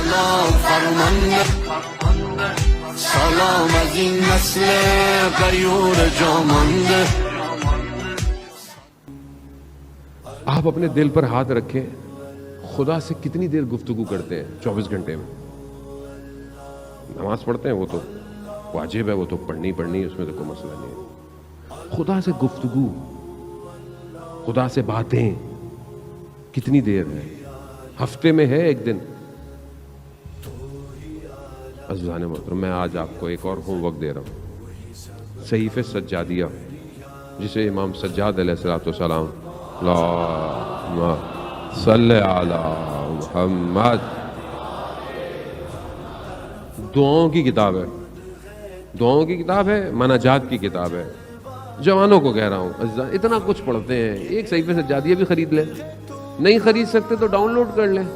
سلام فرمانده سلام is an نسل غیور جامانده. آپ اپنے دل پر ہاتھ رکھیں، خدا سے کتنی دیر گفتگو کرتے ہیں 24 گھنٹے میں؟ نماز پڑھتے ہیں، وہ تو واجب ہے، وہ تو پڑھنی اس میں تو کوئی مسئلہ نہیں ہے. خدا سے گفتگو، خدا سے باتیں کتنی دیر ہے؟ ہفتے میں ہے ایک دن. عزیزان محترم، میں آج آپ کو ایک اور ہوم ورک دے رہا ہوں. صحیفہ سجادیہ، جسے امام سجاد علیہ السلام اللہم صلی علی محمد، دعاؤں کی کتاب ہے. دعاؤں کی کتاب ہے، مناجات کی کتاب ہے. جوانوں کو کہہ رہا ہوں، عزیزان اتنا کچھ پڑھتے ہیں، ایک صحیفہ سجادیہ بھی خرید لیں. نہیں خرید سکتے تو ڈاؤن لوڈ کر لیں،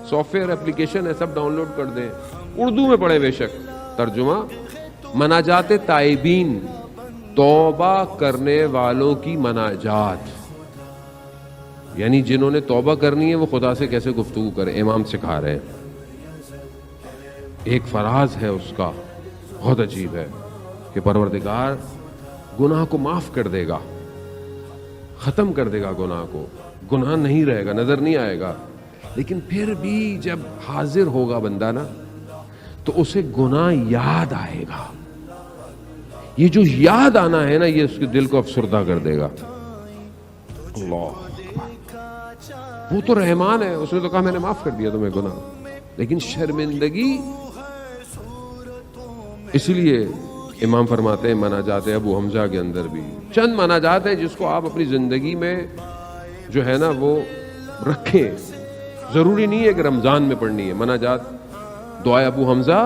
سافٹ ویئر اپلیکیشن ہے، سب ڈاؤن لوڈ کر دیں. اردو میں پڑھیں بے شک. ترجمہ مناجات تائبین، توبہ کرنے والوں کی مناجات، یعنی جنہوں نے توبہ کرنی ہے وہ خدا سے کیسے گفتگو کریں، امام سکھا رہے ہیں. ایک فراز ہے اس کا بہت عجیب ہے کہ پروردگار گناہ کو معاف کر دے گا، ختم کر دے گا گناہ کو، گناہ نہیں رہے گا، نظر نہیں آئے گا. لیکن پھر بھی جب حاضر ہوگا بندہ نا تو اسے گناہ یاد آئے گا. یہ جو یاد آنا ہے نا، یہ اس کے دل کو افسردہ کر دے گا. اللہ اکبر، وہ تو رحمان ہے، اس نے تو کہا میں نے معاف کر دیا تمہیں گناہ. لیکن شرمندگی، اس لیے امام فرماتے ہیں مناجات ابو حمزہ کے اندر بھی چند مناجات ہیں جس کو آپ اپنی زندگی میں جو ہے نا وہ رکھیں. ضروری نہیں ہے کہ رمضان میں پڑھنی ہے مناجات. دعائے ابو حمزہ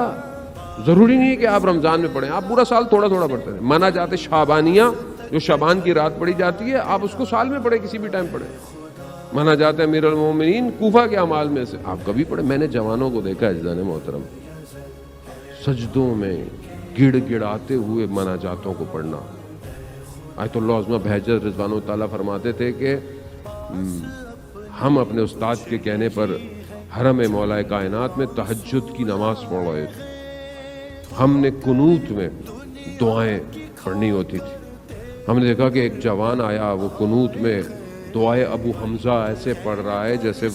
ضروری نہیں ہے کہ آپ رمضان میں پڑھیں، آپ پورا سال تھوڑا تھوڑا پڑھتے ہیں. مناجات شعبانیہ جو شعبان کی رات پڑھی جاتی ہے، آپ اس کو سال میں پڑھیں، کسی بھی ٹائم پڑھیں. مناجات امیر المومنین کوفہ کے اعمال میں سے آپ کبھی پڑھیں. میں نے جوانوں کو دیکھا عزیزان محترم سجدوں میں گڑ گڑاتے ہوئے مناجاتوں کو پڑھنا. آیت اللہ عظمہ بہجت رضوان اللہ تعالیٰ فرماتے تھے کہ ہم اپنے استاد کے کہنے پر حرم مولا کائنات میں تہجد کی نماز پڑھ رہے تھے. ہم نے قنوت میں دعائیں پڑھنی ہوتی تھی. ہم نے دیکھا کہ ایک جوان آیا، وہ قنوت میں دعائے ابو حمزہ ایسے پڑھ رہا ہے جیسے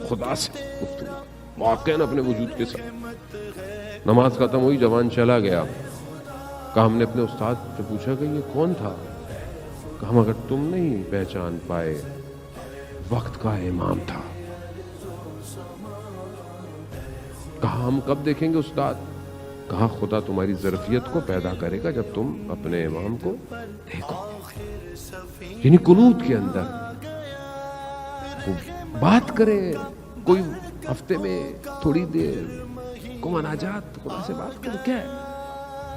خدا سے گفتگو، واقعاً اپنے وجود کے ساتھ. نماز ختم ہوئی، جوان چلا گیا. کہا ہم نے اپنے استاد سے پوچھا کہ یہ کون تھا؟ کہا مگر تم نہیں پہچان پائے، وقت کا امام تھا. کہا ہم کب دیکھیں گے استاد؟ کہا خدا تمہاری ظرفیت کو پیدا کرے گا جب تم اپنے امام کو دیکھو. یعنی قنوت کے اندر بات کرے، کوئی ہفتے میں تھوڑی دیر کو مناجات خدا سے بات کرے. کیا ہے،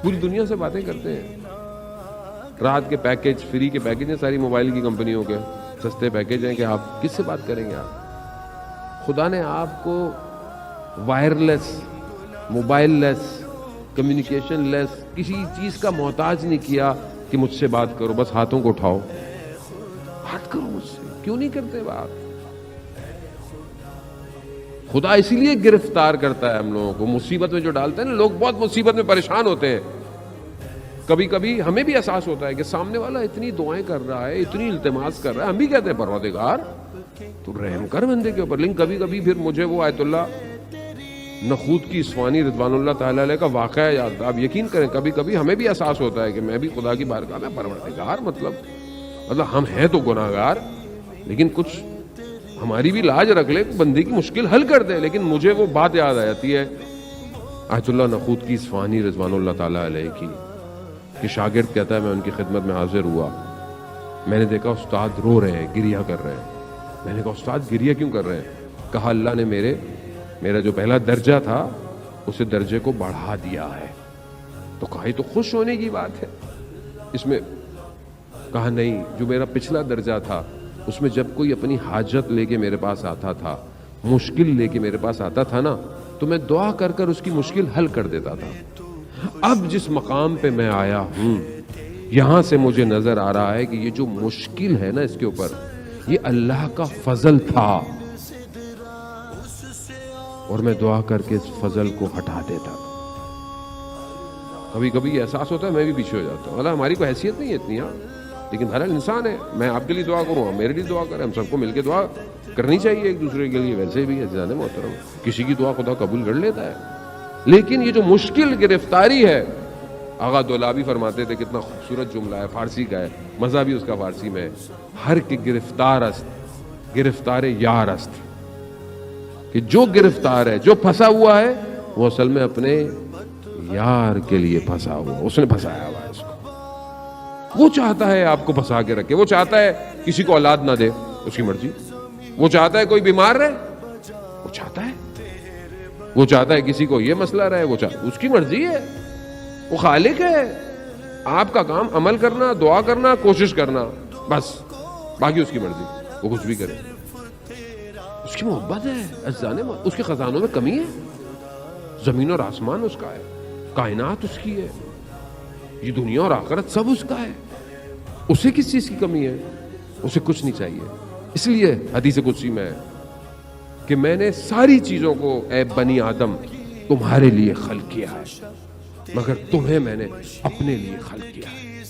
پوری دنیا سے باتیں کرتے ہیں. رات کے پیکج، فری کے پیکج ہیں ساری موبائل کی کمپنیوں کے، سستے پیکج ہیں کہ آپ کس سے بات کریں گے. آپ خدا نے آپ کو وائرلیس، موبائل لیس، کمیونیکیشن لیس، کسی چیز کا محتاج نہیں کیا کہ مجھ سے بات کرو، بس ہاتھوں کو اٹھاؤ بات کرو مجھ سے. کیوں نہیں کرتے بات؟ خدا اسی لیے گرفتار کرتا ہے ہم لوگوں کو، مصیبت میں جو ڈالتا ہے نا. لوگ بہت مصیبت میں پریشان ہوتے ہیں. کبھی کبھی ہمیں بھی احساس ہوتا ہے کہ سامنے والا اتنی دعائیں کر رہا ہے، اتنی التماس کر رہا ہے، ہم بھی کہتے ہیں پروردگار تو رحم کر بندے کے اوپر. لیکن کبھی کبھی پھر مجھے وہ آیت اللہ نخود کی اصفہانی رضوان اللہ تعالیٰ علیہ کا واقعہ یاد. آپ یقین کریں کبھی کبھی ہمیں بھی احساس ہوتا ہے کہ میں بھی خدا کی بارگاہ میں پروردگار، مطلب ہم ہیں تو گناہگار، لیکن کچھ ہماری بھی لاج رکھ لے، بندے کی مشکل حل کر دے. لیکن مجھے وہ بات یاد آ جاتی ہے آیت اللہ نخود کی اصفہانی رضوان اللہ تعالیٰ علیہ کی، کہ شاگرد کہتا ہے میں ان کی خدمت میں حاضر ہوا، میں نے دیکھا استاد رو رہے ہیں، گریہ کر رہے ہیں. میں نے کہا استاد گریہ کیوں کر رہے ہیں؟ کہا اللہ نے میرا جو پہلا درجہ تھا اسے درجے کو بڑھا دیا ہے. تو کہا یہ تو خوش ہونے کی بات ہے اس میں. کہا نہیں، جو میرا پچھلا درجہ تھا اس میں جب کوئی اپنی حاجت لے کے میرے پاس آتا تھا، مشکل لے کے میرے پاس آتا تھا نا، تو میں دعا کر کر اس کی مشکل حل کر دیتا تھا. اب جس مقام پہ میں آیا ہوں، یہاں سے مجھے نظر آ رہا ہے کہ یہ جو مشکل ہے نا اس کے اوپر، یہ اللہ کا فضل تھا. اور میں دعا کر کے اس فضل کو ہٹا دیتا. کبھی کبھی احساس ہوتا ہے میں بھی پیچھے ہو جاتا ہوں. اللہ ہماری کوئی حیثیت نہیں ہے اتنی, ہاں, لیکن بہرحال انسان ہے. میں آپ کے لیے دعا کروں, آپ میرے لیے دعا کریں, ہم سب کو مل کے دعا کرنی چاہیے ایک دوسرے کے لیے. ویسے بھی عزیزان محترم, کسی کی دعا خدا قبول کر لیتا ہے. لیکن یہ جو مشکل گرفتاری ہے, آغا دولابی فرماتے تھے, کتنا خوبصورت جملہ ہے, فارسی کا ہے, مزہ بھی اس کا فارسی میں ہے, ہر کے گرفتار است گرفتار یار است. کہ جو گرفتار ہے, جو پھنسا ہوا ہے, وہ اصل میں اپنے یار کے لیے پھنسا ہوا, اس نے پھنسایا ہوا ہے اس کو. وہ چاہتا ہے آپ کو پھنسا کے رکھے, وہ چاہتا ہے کسی کو اولاد نہ دے, اس کی مرضی. وہ چاہتا ہے کوئی بیمار رہے, وہ چاہتا ہے. وہ چاہتا ہے کسی کو یہ مسئلہ رہے, وہ چاہتا, اس کی مرضی ہے. وہ خالق ہے. آپ کا کام عمل کرنا, دعا کرنا, کوشش کرنا, بس. باقی اس کی مرضی, وہ کچھ بھی کرے. اس کی محبت ہے عزیزان, اس کے خزانوں میں کمی ہے. زمین اور آسمان اس کا ہے, کائنات اس کی ہے, یہ دنیا اور آخرت سب اس کا ہے. اسے کس چیز کی کمی ہے؟ اسے کچھ نہیں چاہیے. اس لیے حدیث قدسی میں ہے کہ میں نے ساری چیزوں کو اے بنی آدم تمہارے لیے خلق کیا ہے, مگر تمہیں میں نے اپنے لیے خلق کیا ہے.